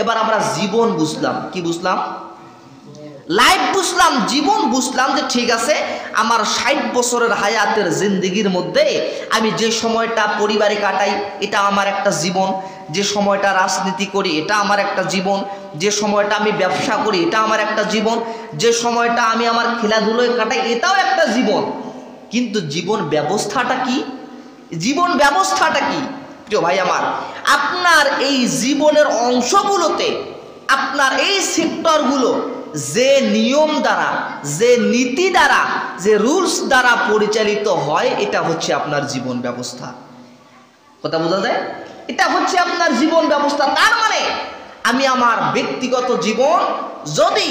এবার আমরা জীবন বুঝলাম, কি বুঝলাম? লাইফ বুঝলাম, জীবন বুঝলাম যে ঠিক আছে আমার 60 বছরের হায়াতের জিন্দেগির মধ্যে আমি যে সময়টা পরিবারে কাটাই এটা আমার একটা জীবন, যে সময়টা রাজনীতি করি এটা আমার একটা জীবন, যে সময়টা আমি ব্যবসা করি এটা আমার একটা জীবন, যে সময়টা আমি আমার খেলাধুলোয় কাটাই এটাও একটা জীবন। কিন্তু জীবন ব্যবস্থাটা কি? জীবন ব্যবস্থাটা কি প্রিয় ভাই আমার? আপনার এই জীবনের অংশগুলোতে আপনার এই সেক্টরগুলো যে নিয়ম দ্বারা, যে নীতি দ্বারা, যে রুলস দ্বারা পরিচালিত হয় এটা হচ্ছে আপনার জীবন ব্যবস্থা। কথা বোঝা যায়? এটা হচ্ছে আপনার জীবন ব্যবস্থা। তার মানে আমি আমার ব্যক্তিগত জীবন যদি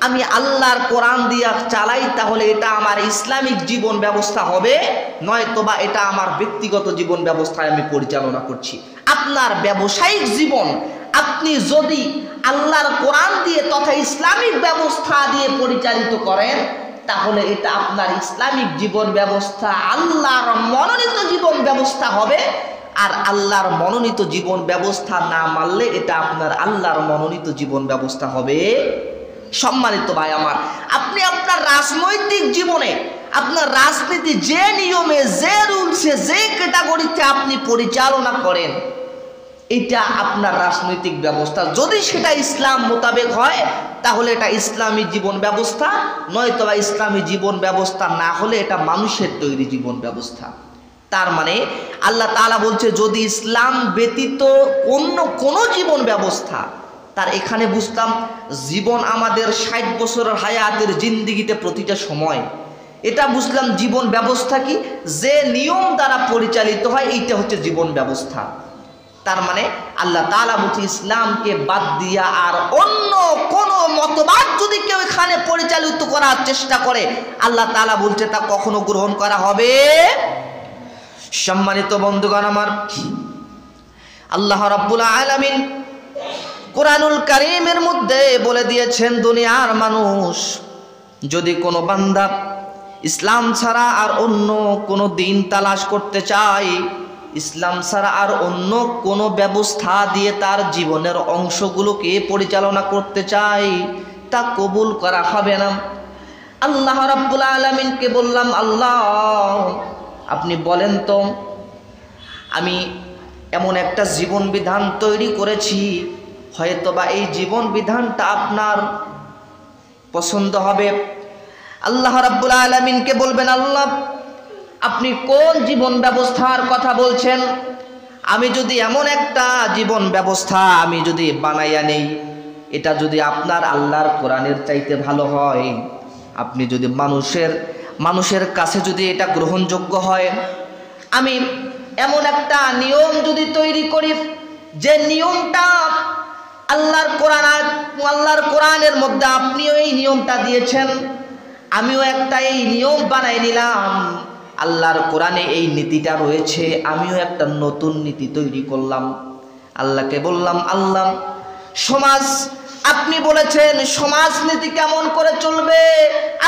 আমি আল্লাহর কোরআন দিয়া চালাই তাহলে এটা আমার ইসলামিক জীবন ব্যবস্থা হবে, নয়তোবা এটা আমার ব্যক্তিগত জীবন ব্যবস্থায় আমি পরিচালনা করছি। আপনার ব্যবসায়িক জীবন আপনি যদি আল্লাহর কোরআন দিয়ে তথা ইসলামিক ব্যবস্থা দিয়ে পরিচালিত করেন তাহলে এটা আপনার ইসলামিক জীবন ব্যবস্থা, আল্লাহর মনোনীত জীবন ব্যবস্থা হবে। আর আল্লাহর মনোনীত জীবন ব্যবস্থা না মানলে এটা আপনার আল্লাহর মনোনীত জীবন ব্যবস্থা হবে। সম্মানিত ভাই আমার, আপনি আপনার রাজনৈতিক জীবনে আপনার রাজনীতি যে নিয়মে, যে রুলসে, যে ক্যাটাগরিতে আপনি পরিচালনা করেন এটা আপনার রাজনৈতিক ব্যবস্থা। যদি সেটা ইসলাম মোতাবেক হয় তাহলে এটা ইসলামী জীবন ব্যবস্থা, নয়তোবা ইসলামী জীবন ব্যবস্থা না হলে এটা মানুষের তৈরি জীবন ব্যবস্থা। তার মানে আল্লাহ তাআলা বলছে যদি ইসলাম ব্যতীত অন্য কোনো জীবন ব্যবস্থা, তার এখানে বুঝতাম জীবন আমাদের 60 বছরের হায়াতের জিন্দেগিতে প্রতিটা সময়, এটা বুঝলাম জীবন ব্যবস্থা কি, যে নিয়ম দ্বারা পরিচালিত হয় এইটা হচ্ছে জীবন ব্যবস্থা। তার মানে আল্লাহ তাআলা বলছে ইসলামকে বাদ দিয়া আর অন্য কোনো মতবাদ যদি কেউ এখানে পরিচালিত করার চেষ্টা করে আল্লাহ তাআলা বলছে তা কখনো গ্রহণ করা হবে। সম্মানিত বন্ধুগণ আমার, আল্লাহ রাব্বুল আলামিন কোরআনুল কারীমের মধ্যে বলে দিয়েছেন দুনিয়ার মানুষ যদি কোনো বান্দা ইসলাম ছাড়া আর অন্য কোনো দিন তালাশ করতে চায়, ইসলাম ছাড়া আর অন্য কোনো ব্যবস্থা দিয়ে তার জীবনের অংশগুলোকে পরিচালনা করতে চায় তা কবুল করা হবে না। আল্লাহ রাব্বুল আলামিনকে বললাম আল্লাহ আপনি বলেন তো আমি এমন একটা জীবন বিধান তৈরি করেছি হয়তোবা এই জীবন বিধানটা আপনার পছন্দ হবে। আল্লাহ রাব্বুল আলামিনকে বলবেন আল্লাহ আপনি কোন জীবন ব্যবস্থার কথা বলছেন? আমি যদি এমন একটা জীবন ব্যবস্থা আমি যদি বানাইয়া নেই এটা যদি আপনার আল্লাহর কোরআনের চাইতে ভালো হয়, আপনি যদি মানুষের কাছে যদি এটা গ্রহণযোগ্য হয়, আমি এমন একটা নিয়ম যদি তৈরি করি যে নিয়মটা আল্লাহর কোরআনের মধ্যে আপনিও এই নিয়মটা দিয়েছেন, আমিও একটা এই নিয়ম বানাই নিলাম, আল্লাহর কোরআনে এই নীতিটা রয়েছে, আমিও একটা নতুন নীতি তৈরি করলাম। আল্লাহকে বললাম আল্লাহ সমাজ আপনি বলেছেন সমাজনীতি কেমন করে চলবে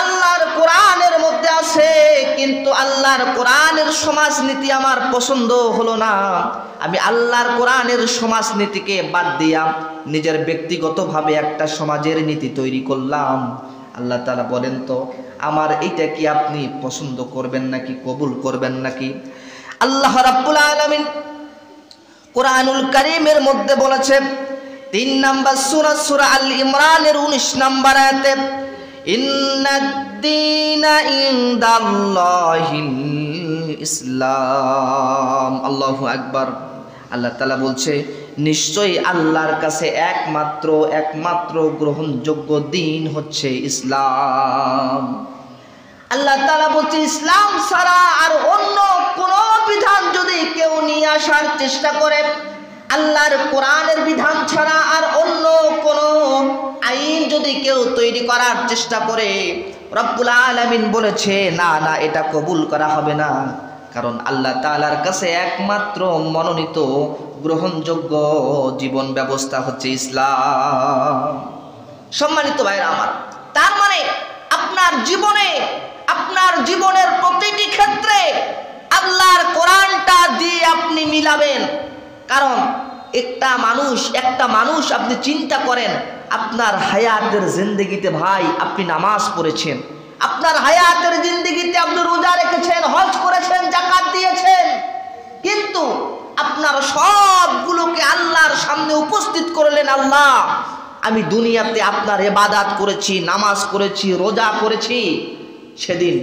আল্লাহর কোরআনের মধ্যে আছে, কিন্তু আল্লাহর কোরআনের সমাজনীতি আমার পছন্দ হলো না, আমি আল্লাহর কোরআনের সমাজনীতিকে বাদ দিয়া নিজের ব্যক্তিগতভাবে একটা সমাজের নীতি তৈরি করলাম। আল্লাহ তাআলা বলেন তো আমার এইটা কি আপনি পছন্দ করবেন নাকি কবুল করবেন নাকি? আল্লাহ রাব্বুল আলামিন কোরআনুল কারীমের মধ্যে বলেছে 3 নম্বর সূরা আল ইমরানের 19 নম্বর আয়াতে ইন্নাদ-দীনা ইনদাল্লাহিল ইসলাম। আল্লাহু আকবার। আল্লাহ তাআলা বলছে নিশ্চয়ই আল্লাহর কাছে একমাত্র গ্রহণযোগ্য দিন হচ্ছে ইসলাম। আল্লাহ তাআলা বলছে ইসলাম ছাড়া আর অন্য কোন বিধান যদি কেউ নিয়ে আসার চেষ্টা করে, আল্লাহর কোরআনের বিধান ছাড়া আর অন্য কোন আইন যদি কেউ তৈরি করার চেষ্টা করে, রব্বুল আলামিন বলেছে না এটা কবুল করা হবে না, কারণ আল্লাহ তাআলার কাছে একমাত্র মনোনীত গ্রহণযোগ্য জীবন ব্যবস্থা হচ্ছে ইসলাম। সম্মানিত ভাইরা আমার, তার মানে আপনার জীবনের প্রতিটি ক্ষেত্রে আল্লাহর কোরআনটা দিয়ে আপনি মিলাবেন, কারণ একটা মানুষ আপনি চিন্তা করেন, আপনার হায়াতের জিন্দেগিতে ভাই আপনি নামাজ পড়েছেন, আপনার হায়াতের জিন্দেগিতে আপনি রোজা রেখেছেন, হজ করেছেন, যাকাত দিয়েছেন, কিন্তু আপনার সবগুলোকে আল্লাহর সামনে উপস্থিত করলেন, আল্লাহ আমি দুনিয়াতে আপনার ইবাদত করেছি, নামাজ করেছি, রোজা করেছি। সেদিন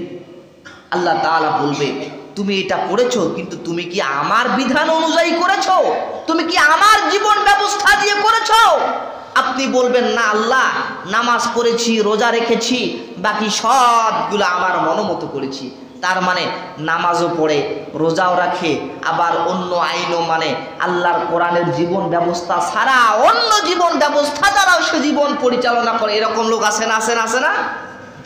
আল্লাহ তাআলা বলবে, তুমি এটা করেছো, কিন্তু তুমি কি আমার বিধান অনুযায়ী করেছো? তুমি কি আমার জীবন ব্যবস্থা দিয়ে করেছো? আপনি বলবেন, না আল্লাহ, নামাজ পড়েছি, রোজা রেখেছি, বাকি সবগুলো আমার মনোমতো করেছি। তার মানে নামাজও পড়ে, রোজাও রাখে, আবার অন্য আইনও মানে, আল্লাহর কোরআনের জীবন ব্যবস্থা ছাড়া অন্য জীবন ব্যবস্থা দ্বারাও সে জীবন পরিচালনা করে। এরকম লোক আছে না? আছে না?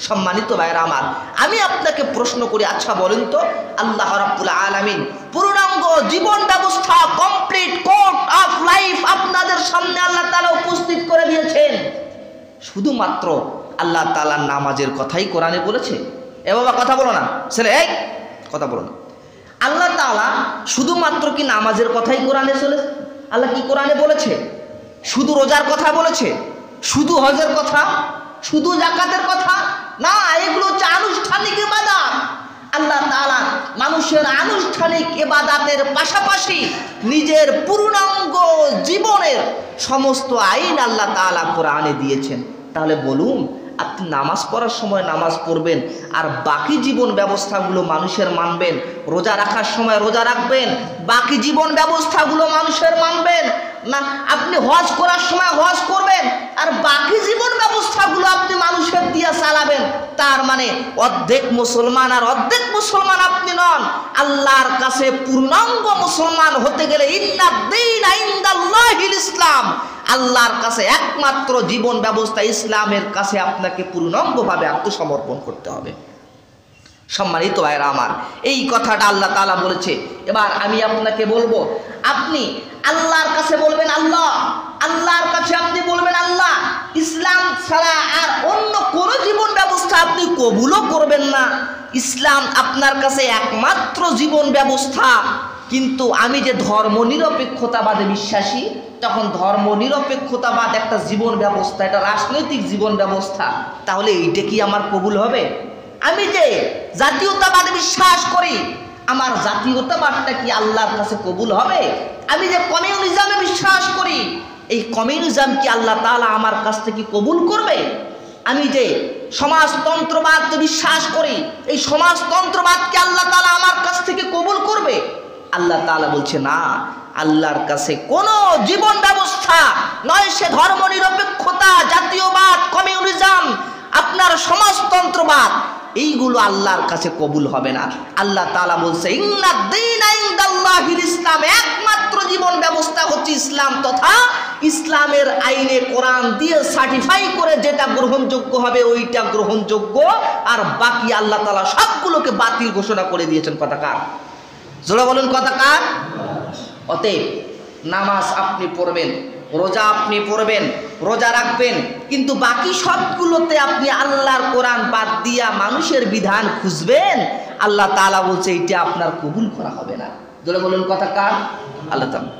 সম্মানিত ভাইরা আমার, আমি আপনাকে প্রশ্ন করি, আচ্ছা বলেন তো, আল্লাহ রাব্বুল আলামিন পূর্ণাঙ্গ জীবন ব্যবস্থা, কমপ্লিট কোড অফ লাইফ আপনাদের সামনে আল্লাহ তাআলা উপস্থিত করে দিয়েছেন, শুধুমাত্র আল্লাহ তাআলা নামাজের কথাই কোরআনে বলেছে। এ বাবা কথা বলো না, ছেলে এই কথা বলো না। আল্লাহ তাআলা শুধুমাত্র কি নামাজের কথাই কোরআনে চলেছে? আল্লাহ কি কোরআনে বলেছে শুধু রোজার কথা বলেছে, শুধু হজের কথা, শুধু যাকাতের কথা? না, এগুলো হচ্ছে আনুষ্ঠানিক ইবাদত। আল্লাহ তাআলা মানুষের আনুষ্ঠানিক ইবাদতের পাশাপাশি নিজের পূর্ণাঙ্গ জীবনের সমস্ত আইন আল্লাহ তাআলা কোরআনে দিয়েছেন। তাহলে বলুন, আপনি নামাজ পড়ার সময় নামাজ পড়বেন, আর বাকি জীবন ব্যবস্থাগুলো মানুষের মানবেন, রোজা রাখার সময় রোজা রাখবেন, বাকি জীবন ব্যবস্থাগুলো মানুষের মানবেন না? আপনি হজ করার সময় হজ করবেন, আর বাকি জীবন ব্যবস্থাগুলো আপনি মানুষের দিয়ে চালাবেন। তার মানে অর্ধেক মুসলমান আর অর্ধেক মুসলমান আপনি নন। আল্লাহর কাছে পূর্ণাঙ্গ মুসলমান হতে গেলে ইন্নাদ-দীনা ইনদাল্লাহিল ইসলাম, আল্লাহর কাছে একমাত্র জীবন ব্যবস্থা ইসলামের কাছে আপনাকে পূর্ণাঙ্গভাবে আত্মসমর্পণ করতে হবে। সম্মানিত ভাইরা আমার, এই কথাটা আল্লাহ তাআলা বলেছে। এবার আমি আপনাকে বলবো, আপনি আল্লাহর কাছে বলবেন আল্লাহ, আল্লাহর কাছে আপনি বলবেন আল্লাহ, ইসলাম ছাড়া আর অন্য কোনো জীবন ব্যবস্থা আপনি কবুলও করবেন না। ইসলাম আপনার কাছে একমাত্র জীবন ব্যবস্থা। কিন্তু আমি যে ধর্মনিরপেক্ষতাবাদে বিশ্বাসী, তখন ধর্মনিরপেক্ষতাবাদ একটা জীবন ব্যবস্থা, এটা রাজনৈতিক জীবন ব্যবস্থা, তাহলে এইটা কি আমার কবুল হবে? আমি যে জাতীয়তাবাদে বিশ্বাস করি, আমার জাতীয়তাবাদটা কি আল্লাহর কাছে কবুল হবে? আমি যে কমিউনিজমে বিশ্বাস করি, এই কমিউনিজম কি আল্লাহ তাআলা আমার কাছ থেকে কবুল করবে? আমি যে সমাজতন্ত্রবাদ বিশ্বাস করি, এই সমাজতন্ত্রবাদকে আল্লাহ তাআলা আমার কাছ থেকে কবুল করবে? আল্লাহ তাআলা বলছে না, আল্লাহর কাছে কোনো জীবন ব্যবস্থা নয়, সে ধর্মনিরপেক্ষতা, জাতীয়বাদ, কমিউনিজম, আপনার সমাজতন্ত্রবাদ, এইগুলো আল্লাহর কাছে কবুল হবে না। আল্লাহ তাআলা বলছে ইন্নাদ-দীনা ইনদাল্লাহিল ইসলাম, একমাত্র জীবন ব্যবস্থা হচ্ছে ইসলাম, তথা ইসলামের আইনে কোরআন দিয়ে সার্টিফাই করে যেটা গ্রহণযোগ্য হবে ওইটা গ্রহণযোগ্য, আর বাকি আল্লাহ তাআলা সবগুলোকে বাতিল ঘোষণা করে দিয়েছেন। কথা কার? জোরে বলুন, কথা কার? অতএব নামাজ আপনি পড়বেন, রোজা আপনি পড়বেন, রোজা রাখবেন, কিন্তু বাকি সবগুলোতে আপনি আল্লাহর কোরআন বাদ দিয়া মানুষের বিধান খুঁজবেন, আল্লাহ তাআলা বলছে এটা আপনার কবুল করা হবে না। জোরে বলুন, কথা কার? আল্লাহ তাআলা।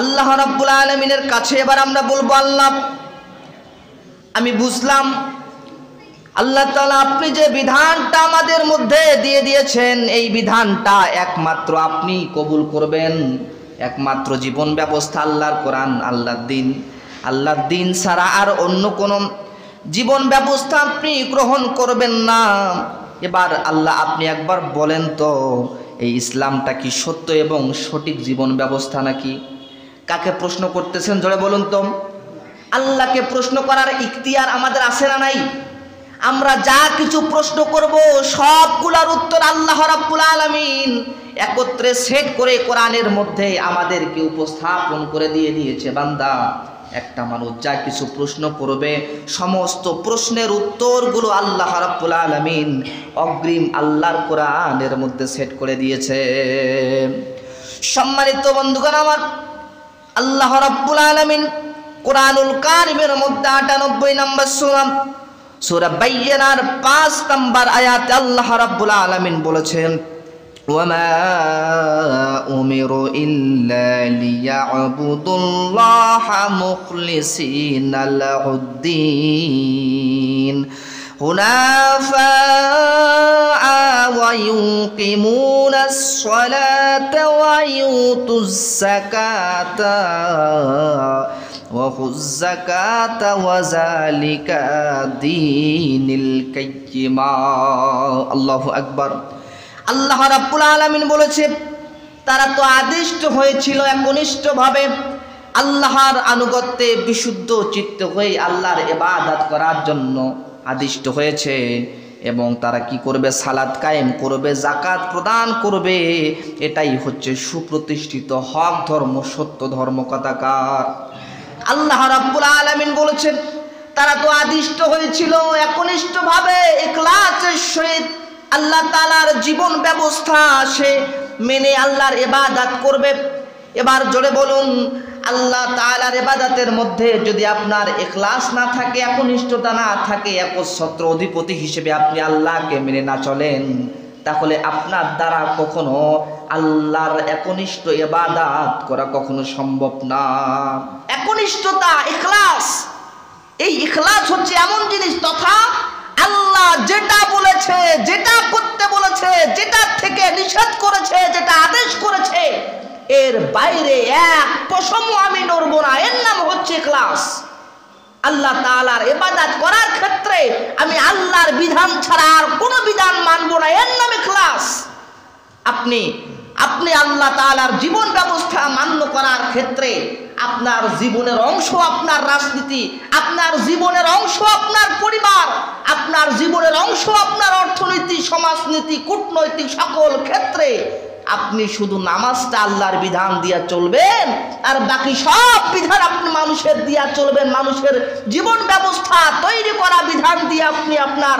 আল্লাহ রাব্বুল আলামিনের কাছে এবার আমরা বলবো, আল্লাহ আমি বুঝলাম আল্লাহ তাআলা আপনি যে বিধানটা আমাদের মধ্যে দিয়ে দিয়েছেন, এই বিধানটা একমাত্র আপনি কবুল করবেন। একমাত্র জীবন ব্যবস্থা আল্লাহর কোরআন, আল্লাহর দিন ছাড়া আর অন্য কোনো জীবন ব্যবস্থা আপনি গ্রহণ করবেন না। এবার আল্লাহ আপনি একবার বলেন তো, এই ইসলামটা কি সত্য এবং সঠিক জীবন ব্যবস্থা নাকি? কাকে প্রশ্ন করতেছেন জোরে বলুন তো? আল্লাহকে প্রশ্ন করার ইখতিয়ার আমাদের আছে না নাই? আমরা যা কিছু প্রশ্ন করব সবগুলোর উত্তর আল্লাহ রাব্বুল আলামিন একত্রে সেট করে কোরআনের মধ্যে আমাদেরকে উপস্থাপন করে দিয়েছে। বান্দা, একটা মানুষ যা কিছু প্রশ্ন করবে সমস্ত প্রশ্নের উত্তরগুলো আল্লাহ রাব্বুল আলামিন অগ্রিম আল্লাহর কোরআনের মধ্যে সেট করে দিয়েছে। সম্মানিত বন্ধুগণ আমার, আল্লাহ রাব্বুল আলামিন কোরআনুল কারিমের মধ্যে ৯৮ নম্বর সূরা বাইয়িনার ৫ নম্বর আয়াতে আল্লাহ রাব্বুল আলামিন বলেছেন, وما أمروا إلا ليعبدوا الله مخلصين له الدين حنفاء ويقيمون الصلاة ويؤتوا الزكاة وخذ الزكاة وذلك دين القيمة الله أكبر আল্লাহ রাব্বুল আলামিন বলেছে তারা তো আদিষ্ট হয়েছিল একনিষ্ঠভাবে আল্লাহর আনুগত্যে বিশুদ্ধ চিত্ত হয়ে আল্লাহর ইবাদত করার জন্য আদিষ্ট হয়েছে এবং তারা কি করবে সালাত কায়েম করবে যাকাত প্রদান করবে এটাই হচ্ছে সুপ্রতিষ্ঠিত হক ধর্ম সত্য ধর্ম কথাকার আল্লাহ রাব্বুল আলামিন বলেছেন তারা তো আদিষ্ট হয়েছিল একনিষ্ঠভাবে ইখলাসের সহিত আল্লাহ তাআলার জীবন ব্যবস্থা সে মেনে আল্লাহর ইবাদত করবে এবার জোরে বলুন আল্লাহ তাআলার ইবাদতের মধ্যে যদি আপনার ইখলাস না থাকে একনিষ্ঠতা না থাকে একচ্ছত্র অধিপতি হিসেবে আপনি আল্লাহকে মেনে না চলেন তাহলে আপনার দ্বারা কখনো আল্লাহর একনিষ্ঠ ইবাদত করা কখনো সম্ভব না একনিষ্ঠতা ইখলাস এই ইখলাস হচ্ছে এমন জিনিস তথা আল্লাহ যেটা বলেছে যেটা করতে বলেছে যেটা থেকে নিষেধ করেছে যেটা আদেশ করেছে এর বাইরে এক পশমও আমি নড়ব না এর নাম হচ্ছে ইখলাস আল্লাহ তাআলার ইবাদত করার ক্ষেত্রে আমি আল্লাহর বিধান ছাড়া আর কোনো বিধান মানব না এর নাম ইখলাস আপনি আল্লাহ তাআলার জীবন ব্যবস্থা মান্য করার ক্ষেত্রে আপনার জীবনের অংশ আপনার রাজনীতি আপনার জীবনের অংশ আপনার পরিবার আপনার জীবনের অংশ আপনার অর্থনীতি সমাজনীতি কূটনৈতিক সকল ক্ষেত্রে আপনি শুধু নামাজটা আল্লাহর বিধান দিয়া চলবেন আর বাকি সব বিধান আপনি মানুষের দিয়া চলবেন মানুষের জীবন ব্যবস্থা তৈরি করা বিধান দিয়ে আপনি আপনার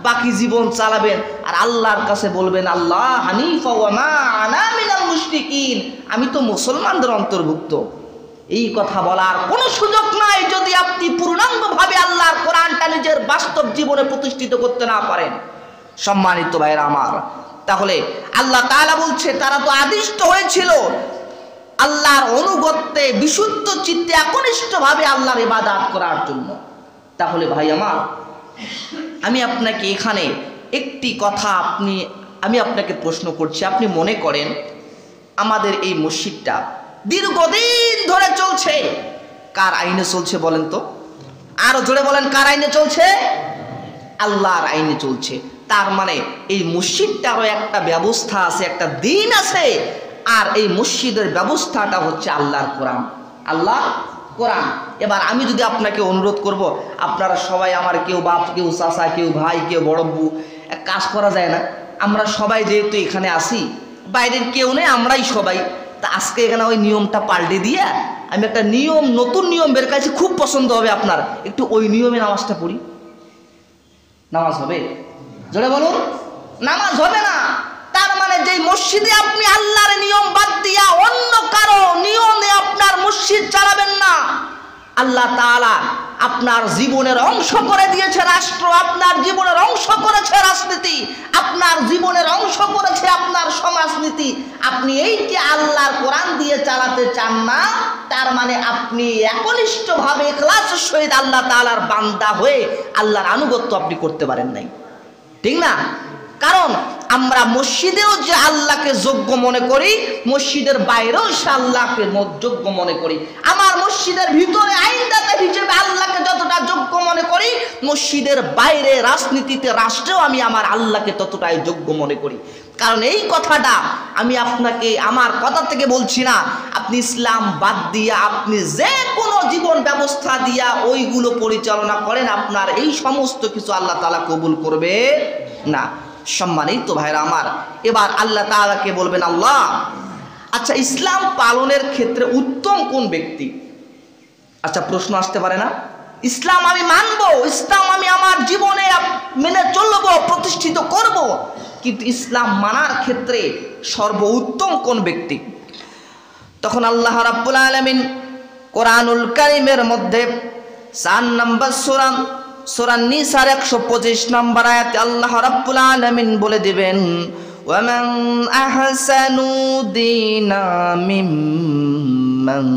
বাকি জীবন চালাবেন আর আল্লাহর কাছে বলবেন আল্লাহ হানিফা ওয়া মা আনা মিনাল মুশরিকিন আমি তো মুসলমানদের অন্তর্ভুক্ত এই কথা বলার কোনো সুযোগ নাই যদি আপনি পূর্ণাঙ্গভাবে আল্লাহর কোরআনটা নিজের বাস্তব জীবনে প্রতিষ্ঠিত করতে না পারেন সম্মানিত ভাইরা আমার তাহলে আল্লাহ তাআলা বলছে তারা তো আদিষ্ট হয়েছিল আল্লাহর অনুগত্যে বিশুদ্ধ চিত্তে একনিষ্ঠভাবে আল্লাহর ইবাদত করার জন্য তাহলে ভাই আমার আমি আপনাকে এখানে একটি কথা আমি আপনাকে প্রশ্ন করছি আপনি মনে করেন আমাদের এই মসজিদটা দীর্ঘদিন ধরে চলছে কার আইনে চলছে বলেন তো আরো জোরে বলেন কার আইনে চলছে আল্লাহর আইনে চলছে তার মানে এই মসজিদটারও একটা ব্যবস্থা আছে একটা দিন আছে আর এই মসজিদের ব্যবস্থাটা হচ্ছে আল্লাহর কোরআন আল্লাহ কোরআন এবার আমি যদি আপনাকে অনুরোধ করব আপনারা সবাই আমার কেউ বাপ কেউ চাচা কেউ ভাই কেউ বড়ব্বু এক কাজ করা যায় না আমরা সবাই যেহেতু এখানে আসি বাইরের কেউ নেই আমরাই সবাই তা আজকে এখানে ওই নিয়মটা পাল্টে দিয়ে আমি একটা নতুন নিয়ম বের করেছি খুব পছন্দ হবে আপনার একটু ওই নিয়মে নামাজটা পড়ি নামাজ হবে জোরে বলুন নামাজ হবে না তার মানে যে মসজিদে আপনি আল্লাহর নিয়ম বাদ দিয়া অন্য কারো নিয়মে আপনার মসজিদ চালাবেন না আল্লাহ তাআলা আপনার জীবনের অংশ করে দিয়েছে রাষ্ট্র আপনার জীবনের অংশ করেছে রাজনীতি আপনার জীবনের অংশ করেছে আপনার সমাজনীতি আপনি এইকে আল্লাহর কোরআন দিয়ে চালাতে চান না তার মানে আপনি একনিষ্ঠভাবে ইখলাসের সহিত আল্লাহ তাআলার বান্দা হয়ে আল্লাহর আনুগত্য আপনি করতে পারেন নাই ঠিক না কারণ আমরা মসজিদেও যে আল্লাহকে যোগ্য মনে করি মসজিদের বাইরেও সে আল্লাহকে যোগ্য মনে করি আমার মসজিদের ভিতরে আইনদাতা হিসেবে আল্লাহকে যতটা যোগ্য মনে করি মসজিদের বাইরে রাজনীতিতে রাষ্ট্রেও আমি আমার আল্লাহকে ততটাই যোগ্য মনে করি কারণ এই কথাটা আমি আপনাকে আমার কথা থেকে বলছি না আপনি ইসলাম বাদ দিয়া আপনি যে কোনো জীবন ব্যবস্থা দিয়া ওইগুলো পরিচালনা করেন আপনার এই সমস্ত কিছু আল্লাহ তাআলা কবুল করবে না সম্মানিত ভাইরা আমার এবার আল্লাহ তাআলাকে বলবেন আল্লাহ আচ্ছা ইসলাম পালনের ক্ষেত্রে উত্তম কোন ব্যক্তি আচ্ছা প্রশ্ন আসতে পারে না ইসলাম আমি মানব ইসলাম আমি আমার জীবনে মেনে চলব প্রতিষ্ঠিত করব কিন্তু ইসলাম মানার ক্ষেত্রে সর্বোত্তম কোন ব্যক্তি তখন আল্লাহ রাব্বুল আলামিন কোরআনুল কারীমের মধ্যে 4 নম্বর সূরা নিসার 125 নম্বর আয়াতে আল্লাহ রাব্বুল আলামিন বলে দিবেন ওয়ামান আহসানু দীনা মিম্মান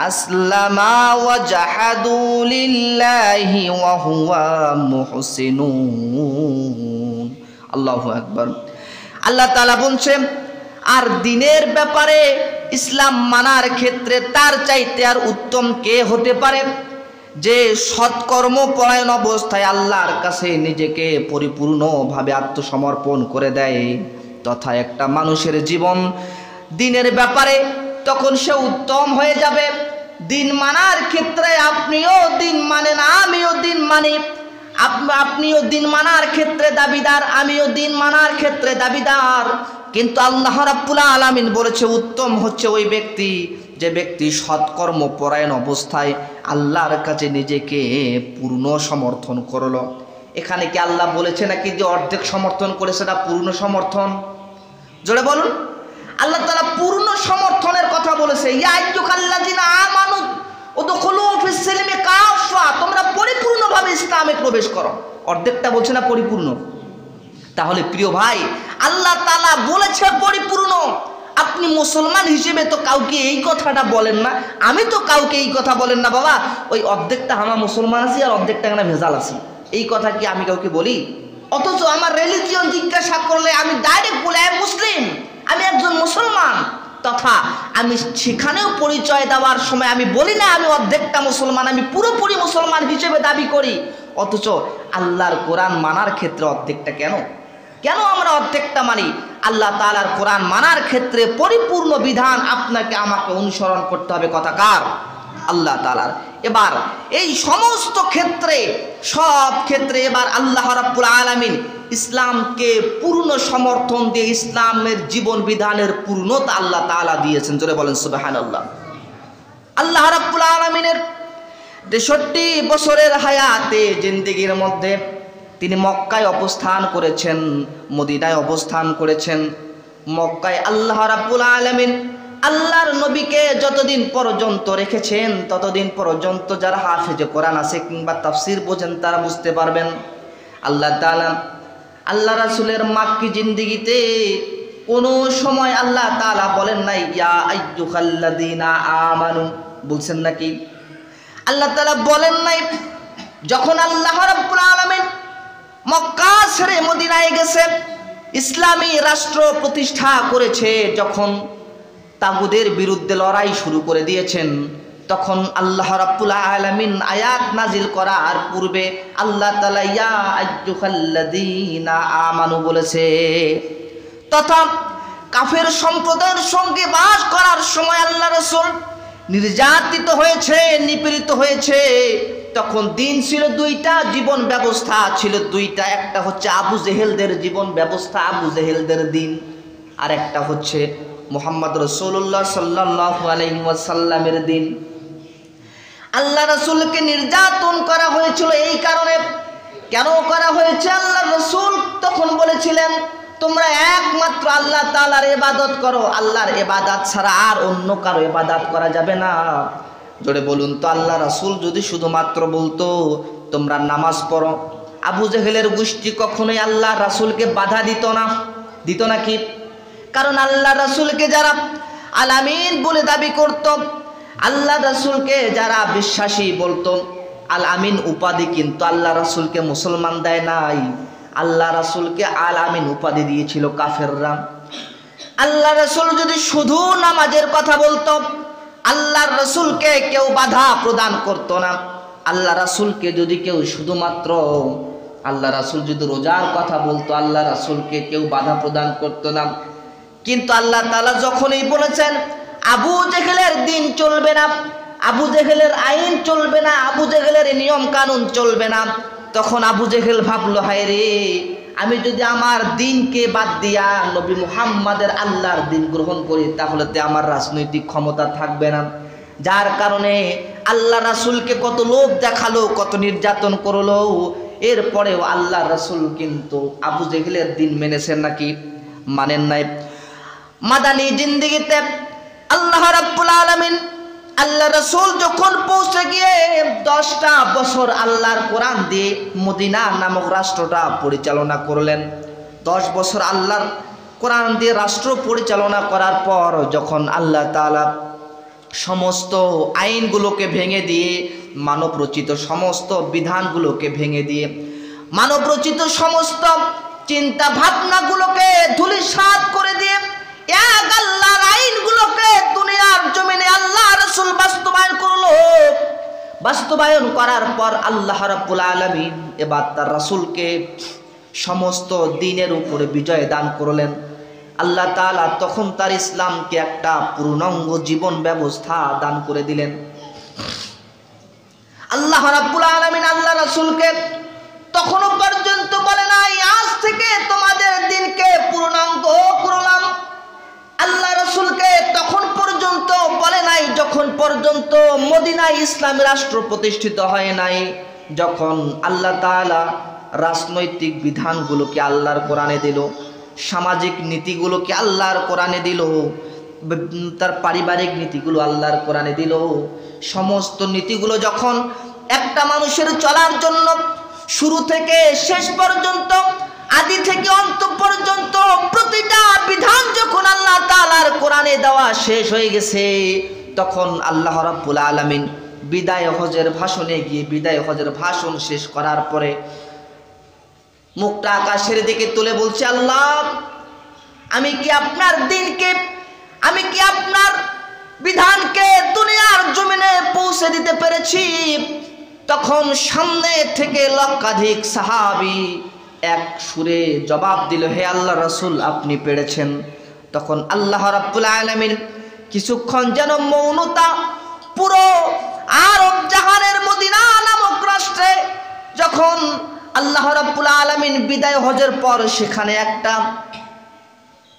আসলামা ওয়াজহাদু লিল্লাহি ওয়া হুয়া মুহসিনুন। আল্লাহু আকবার। আল্লাহ তাআলা বলছেন, আর দিনের ব্যাপারে ইসলাম মানার ক্ষেত্রে তার চাইতে আর উত্তম কে হতে পারে, যে সৎকর্ম পরায়ণ অবস্থায় আল্লাহর কাছে নিজেকে পরিপূর্ণভাবে আত্মসমর্পণ করে দেয় তথা একটা মানুষের জীবন দিনের ব্যাপারে তখন সে উত্তম হয়ে যাবে। দিন মানার ক্ষেত্রে আপনিও দিন মানেন, আমিও দিন মানি, আপনিও দিন মানার ক্ষেত্রে দাবিদার, আমিও দিন মানার ক্ষেত্রে দাবিদার। কিন্তু আল্লাহ রাব্বুল আলামিন বলেছে উত্তম হচ্ছে ওই ব্যক্তি যে ব্যক্তি সৎকর্ম পরায়ণ অবস্থায় আল্লাহর কাছে নিজেকে পূর্ণ সমর্থন করলো। এখানে কি আল্লাহ বলেছে নাকি যে অর্ধেক সমর্থন করেছে, না পূর্ণ সমর্থন? জোরে বলুন। আল্লাহ তাআলা পূর্ণ সমর্থনের কথা বলেছে, ইয়া আইয়ুহাল্লাযিনা আমানু উদখুলু ফিস সিলমি কাফা, তোমরা পরিপূর্ণভাবে ইসলামে প্রবেশ করো। অর্ধেকটা বলছে না পরিপূর্ণ। তাহলে প্রিয় ভাই, আল্লাহ তাআলা বলেছে পরিপূর্ণ। আপনি মুসলমান হিসেবে তো কাউকে এই কথাটা বলেন না, আমি তো কাউকে এই কথা বলেন না, বাবা ওই অর্ধেকটা আমার মুসলমান আছি আর অর্ধেকটা এখানে ভেজাল আছি, এই কথা কি আমি কাউকে বলি? অথচ আমার রিলিজিয়ন জিজ্ঞাসা করলে আমি ডাইরেক্ট বলি আমি মুসলিম, আমি একজন মুসলমান। তথা আমি সেখানেও পরিচয় দেওয়ার সময় আমি বলি না আমি অর্ধেকটা মুসলমান, আমি পুরোপুরি মুসলমান হিসেবে দাবি করি। অথচ আল্লাহর কোরআন মানার ক্ষেত্রে অর্ধেকটা কেন আমরা অর্ধেকটা মানি? আল্লাহ তাআলার কোরআন মানার ক্ষেত্রে পরিপূর্ণ বিধান আপনাকে আমাকে অনুসরণ করতে হবে। কথা কার? আল্লাহ তাআলার। এবার এই সমস্ত ক্ষেত্রে, সব ক্ষেত্রে এবার আল্লাহ রাব্বুল আলামিন ইসলামকে পূর্ণ সমর্থন দিয়ে ইসলামের জীবন বিধানের পূর্ণতা আল্লাহ তাআলা দিয়েছেন। জোরে বলেন সুবহানাল্লাহ। আল্লাহ রাব্বুল আলামিনের ৬৩ বছরের হায়াতে জিন্দেগির মধ্যে তিনি মক্কায় অবস্থান করেছেন, মদিনায় অবস্থান করেছেন। মক্কায় আল্লাহ রাব্বুল আলামিন আল্লাহর নবীকে যতদিন পর্যন্ত রেখেছেন ততদিন পর্যন্ত যারা হাফেজে কোরআন আছে কিংবা তাফসীর বোঝেন তারা বুঝতে পারবেন আল্লাহ তাআলা আল্লাহ রাসূলের মাক্কি জিন্দেগিতে কোনো সময় আল্লাহ তাআলা বলেন নাই ইয়া আইয়ুহাল্লাযীনা আমানু, বলছেন নাকি? আল্লাহ তাআলা বলেন নাই। যখন আল্লাহ রাব্বুল আলামিন মক্কা ছেড়ে মদিনায় গেছে, ইসলামী রাষ্ট্র প্রতিষ্ঠা করেছে, যখন তাগুদের বিরুদ্ধে লড়াই শুরু করে দিয়েছেন, তখন আল্লাহ রাব্বুল আলামিন আয়াত নাজিল করার পূর্বে আল্লাহ তাআলা ইয়া আইয়ুহাল্লাযীনা আমানু বলেছে। তথা কাফের সম্প্রদায়ের সঙ্গে বাস করার সময় আল্লাহ রাসূল নির্যাতিত হয়েছে, নিপীড়িত হয়েছে। তখন দিন ছিল দুইটা, জীবন ব্যবস্থা ছিল দুইটা। একটা হচ্ছে আবু জেহেলদের জীবন ব্যবস্থা, আবু জেহেলদের দিন, আর একটা হচ্ছে মুহাম্মদ রাসূলুল্লাহ সাল্লাল্লাহু আলাইহি ওয়াসাল্লামের দিন। আল্লাহ রাসূলকে নির্যাতন করা হয়েছিল এই কারণে। কেন করা হয়েছে? আল্লাহ রাসূল তখন বলেছিলেন তোমরা একমাত্র আল্লাহ তাআলার ইবাদত করো, আল্লাহর ইবাদত ছাড়া আর অন্য কারো ইবাদত করা যাবে না। জোরে বলুন তো, আল্লাহ রাসূল যদি শুধুমাত্র বলতো তোমরা নামাজ পড়ো, আবু জেহেলের গোষ্ঠী কখনোই আল্লাহ রাসূলকে বাধা দিত না কি? কারণ আল্লাহ রাসূলকে যারা আল আমিন বলে দাবি করত, আল্লাহ রাসূলকে যারা বিশ্বাসী বলতো, আল আমিন উপাধি কিন্তু আল্লাহ রাসূলকে মুসলমান দেয় নাই, আল্লাহ রাসূলকে আল আমিন উপাধি দিয়েছিল কাফেররা। আল্লাহ রাসূল যদি শুধু নামাজের কথা বলতো, আল্লাহর রাসূলকে কেউ বাধা প্রদান করতো না। আল্লাহ রাসূলকে যদি কেউ শুধুমাত্র আল্লাহ রাসূল যদি রোজার কথা বলতো, আল্লাহ রাসূলকে কেউ বাধা প্রদান করতো না। কিন্তু আল্লাহ তাআলা যখনই বলেছেন আবু জেহেলের দিন চলবে না, আবু জেহেলের আইন চলবে না, আবু জেহেলের নিয়ম কানুন চলবে না, তখন আবু জেহেল ভাবলো হায় রে, আমি যদি আমার দিনকে বাদ দিয়া নবী মুহাম্মাদের আল্লাহর দিন গ্রহণ করি তাহলে তো আমার রাজনৈতিক ক্ষমতা থাকবে না। যার কারণে আল্লাহ রাসূলকে কত লোভ দেখালো, কত নির্যাতন করলো, এরপরেও আল্লাহ রাসূল কিন্তু আবু জেহেলের দিন মেনেছেন নাকি? মানেন নাই। মাদানী জিন্দেগিতে আল্লাহ রাব্বুল আলামিন আল্লাহ রাসূল যখন পৌঁছে গিয়ে 10টা বছর আল্লাহর কোরআন দিয়ে মদিনা নামক রাষ্ট্রটা পরিচালনা করলেন, 10 বছর আল্লাহর কোরআন দিয়ে রাষ্ট্র পরিচালনা করার পর যখন আল্লাহ তাআলা সমস্ত আইনগুলোকে ভেঙে দিয়ে মানবরচিত সমস্ত বিধানগুলোকে ভেঙে দিয়ে মানবরচিত সমস্ত চিন্তা ভাবনাগুলোকে ধূলিসাৎ করে দিয়ে এক আল্লাহর আইনগুলোকে দুনিয়ার জমিনে আল্লাহ রাসূল বাস্তবায়ন করলো। বাস্তবায়ন করার পর আল্লাহ রাব্বুল আলামিন এবার তার রাসূলকে সমস্ত দ্বীনের উপরে বিজয় দান করলেন। আল্লাহ তাআলা তখন তার ইসলামকে একটা পূর্ণাঙ্গ জীবন ব্যবস্থা দান করে দিলেন। আল্লাহ রাব্বুল আলামিন আল্লাহ রাসূলকে তখনও পর্যন্ত বলে নাই আজ থেকে তোমাদের দিনকে পূর্ণাঙ্গ করলাম। আল্লাহ রাসূলকে তখন পর্যন্ত বলে নাই যখন পর্যন্ত মদিনায় ইসলামী রাষ্ট্র প্রতিষ্ঠিত হয় নাই, যখন আল্লাহ তাআলা রাজনৈতিক বিধানগুলোকে আল্লাহর কোরআনে দিল, সামাজিক নীতিগুলোকে আল্লাহর কোরআনে দিল, তার পারিবারিক নীতিগুলো আল্লাহর কোরআনে দিল। সমস্ত নীতিগুলো যখন একটা মানুষের চলার জন্য শুরু থেকে শেষ পর্যন্ত, আদি থেকে অন্ত পর্যন্ত প্রতিটা বিধান যখন আল্লাহ তাআলার কোরআনে দেওয়া শেষ হয়ে গেছে, তখন আল্লাহ রাব্বুল আলামিন বিদায় হজের ভাষণে গিয়ে বিদায় হজের ভাষণ শেষ করার পরে মুখটা আকাশের দিকে তুলে বলছে, আল্লাহ আমি কি আপনার দিনকে, আমি কি আপনার বিধানকে দুনিয়ার জমিনে পৌঁছে দিতে পেরেছি? তখন সামনে থেকে লক্ষাধিক সাহাবী এক সুরে জবাব দিল, হে আল্লাহ রাসূল আপনি পেরেছেন। তখন আল্লাহ রাব্বুল আলামিন কিছুক্ষণ যেন মৌনতা পুরো আরব জাহানের মদিনা নামক রাষ্ট্রে যখন আল্লাহ রাব্বুল আলামিন বিদায় হজের পর সেখানে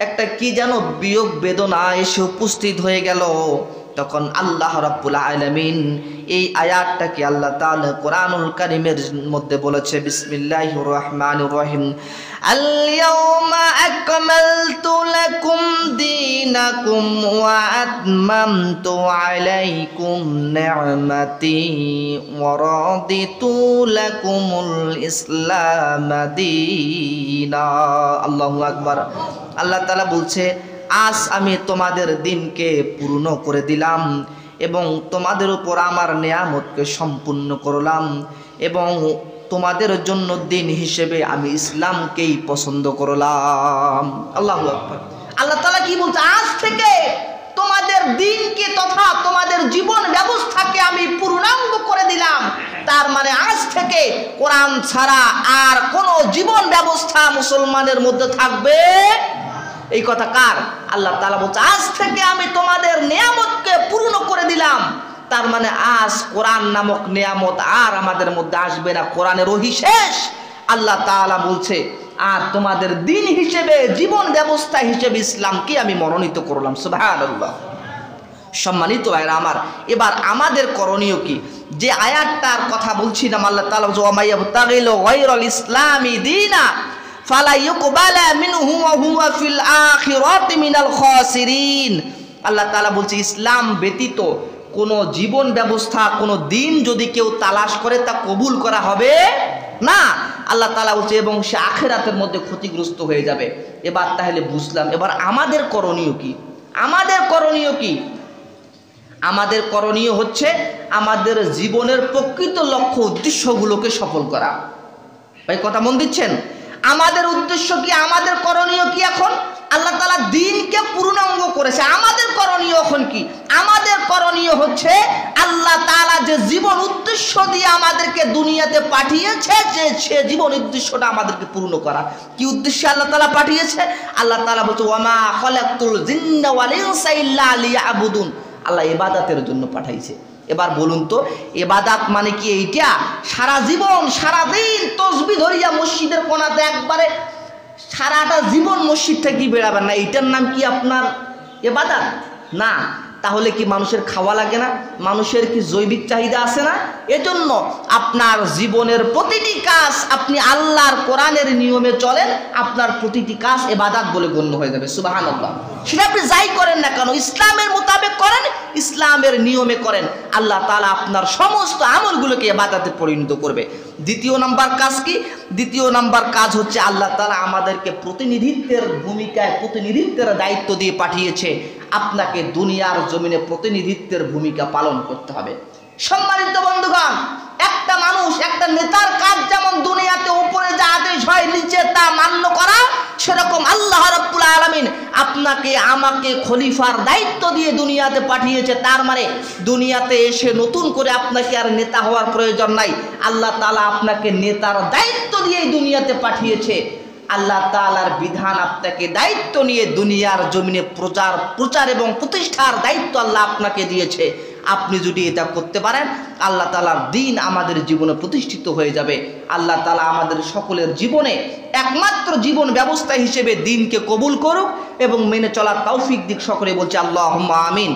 একটা কি যেন বিয়োগ বেদনা এসে উপস্থিত হয়ে গেল। তখন আল্লাহ রাব্বুল আলামিন এই আয়াতটাকে আল্লাহ তাআলা কোরআনুল কারীমের মধ্যে বলেছে, বিসমিল্লাহির রহমানির রহিম, আল ইয়াউমা আকমালতু লাকুম দীনাকুম ওয়া আতমামতু আলাইকুম নি'মাতি ওয়া রাদিতু লাকুমুল ইসলাম দীনা। আল্লাহু আকবার। আল্লাহ তাআলা বলছে, আজ আমি তোমাদের দিনকে পূর্ণ করে দিলাম এবং তোমাদের উপর আমার নিয়ামতকে সম্পূর্ণ করলাম এবং তোমাদের জন্য দিন হিসেবে আমি ইসলামকেই পছন্দ করলাম। আল্লাহু আকবার। আল্লাহ তাআলা কি বলছে, আজ থেকে তোমাদের দিনকে তথা তোমাদের জীবন ব্যবস্থাকে আমি পূর্ণাঙ্গ করে দিলাম। তার মানে আজ থেকে কোরআন ছাড়া আর কোনো জীবন ব্যবস্থা মুসলমানের মধ্যে থাকবে। এই কথা কার? আল্লাহ তাআলা বলছে, আজ থেকে আমি তোমাদের নিয়ামতকে পূর্ণ করে দিলাম। তার মানে আজ কোরআন নামক নিয়ামত আর আমাদের মধ্যে আসবে না, কোরআনের ওহী শেষ। আল্লাহ তাআলা বলছে, আর তোমাদের দিন হিসেবে, জীবন ব্যবস্থা হিসেবে ইসলামকে আমি মনোনীত করলাম। সুবহানাল্লাহ। সম্মানিত ভাইরা আমার, এবার আমাদের করণীয় কি? যে আয়াতটার কথা বলছিলাম, আল্লাহ তাআলা বলছে, ওয়া মাইয়াবতাগিল গায়রাল ইসলামি দীনা ফালা ইউকবালা মিনহু ওয়া হুয়া ফিল আখিরাতি মিনাল খাসিরিন। আল্লাহ তাআলা বলছে, ইসলাম ব্যতীত কোনো জীবন ব্যবস্থা, কোনো দিন যদি কেউ তালাশ করে তা কবুল করা হবে না। আল্লাহ তাআলা বলছে, এবং সে আখিরাতের মধ্যে ক্ষতিগ্রস্ত হয়ে যাবে। এবার তাহলে বুঝলাম, এবার আমাদের করণীয় কি? আমাদের করণীয় কি? আমাদের করণীয় হচ্ছে আমাদের জীবনের প্রকৃত লক্ষ্য উদ্দেশ্যগুলোকে সফল করা। ভাই কথা মন দিচ্ছেন? আমাদের উদ্দেশ্য কি? আমাদের করণীয় কি? এখন আল্লাহ তাআলা দ্বীনকে পূর্ণাঙ্গ করেছে, আমাদের করণীয় এখন কি? আমাদের করণীয় হচ্ছে আল্লাহ তাআলা যে জীবন উদ্দেশ্য দিয়ে আমাদেরকে দুনিয়াতে পাঠিয়েছে, যে সে জীবন উদ্দেশ্যটা আমাদেরকে পূর্ণ করা। কি উদ্দেশ্যে আল্লাহ তাআলা পাঠিয়েছে? আল্লাহ তাআলা বলছে, ওয়া মা খালাকতুল জিন্না ওয়াল ইনসা ইল্লা লিয়াবুদুন। আল্লাহ ইবাদতের জন্য পাঠাইছে। এবার বলুন তো, ইবাদত মানে কি এইটা? সারা জীবন সারাদিন তসবিহ ধরিয়া মসজিদের কোণাতে একবারে সারাটা জীবন মসজিদ থেকে বেড়াবেন না, এইটার নাম কি আপনার ইবাদত? না। তাহলে কি মানুষের খাওয়া লাগে না? মানুষের কি জৈবিক চাহিদা আছে না? এজন্য আপনার জীবনের প্রতিটি কাজ আপনি আল্লাহর কোরআনের নিয়মে চলেন, আপনার প্রতিটি কাজ ইবাদত বলে গণ্য হয়ে যাবে। সুবহানাল্লাহ। সেটা আপনি যাই করেন না কেন, ইসলামের মোতাবেক করেন, ইসলামের নিয়মে করেন, আল্লাহ তাআলা আপনার সমস্ত আমলগুলোকে ইবাদতে পরিণত করবে। দ্বিতীয় নাম্বার কাজ কি? দ্বিতীয় নাম্বার কাজ হচ্ছে আল্লাহ তাআলা আমাদেরকে প্রতিনিধিত্বের ভূমিকায়, প্রতিনিধিত্বের দায়িত্ব দিয়ে পাঠিয়েছে। আপনাকে দুনিয়ার জমিনে প্রতিনিধিত্বের ভূমিকা পালন করতে হবে। সম্মানিত বন্ধুগণ, একটা মানুষ, একটা নেতার কাজ যেমন দুনিয়াতে উপরে যা আদেশ হয় নিচে তা মান্য করা, সেরকম আল্লাহ রাব্বুল আলামিন আপনাকে আমাকে খলিফার দায়িত্ব দিয়ে দুনিয়াতে পাঠিয়েছে। তার মানে দুনিয়াতে এসে নতুন করে আপনাকে আর নেতা হওয়ার প্রয়োজন নাই। আল্লাহ তাআলা আপনাকে নেতার দায়িত্ব দিয়ে দুনিয়াতে পাঠিয়েছে। আল্লাহ তাআলার বিধান আপনাকে দায়িত্ব নিয়ে দুনিয়ার জমিনে প্রচার এবং প্রতিষ্ঠার দায়িত্ব আল্লাহ আপনাকে দিয়েছে। আপনি যদি এটা করতে পারেন, আল্লাহ তাআলার দ্বীন আমাদের জীবনে প্রতিষ্ঠিত হয়ে যাবে। আল্লাহ তাআলা আমাদের সকলের জীবনে একমাত্র জীবন ব্যবস্থা হিসেবে দ্বীনকে কবুল করুক এবং মেনে চলার তৌফিক দিক। সকলে বলছে আল্লাহুম্মা আমিন।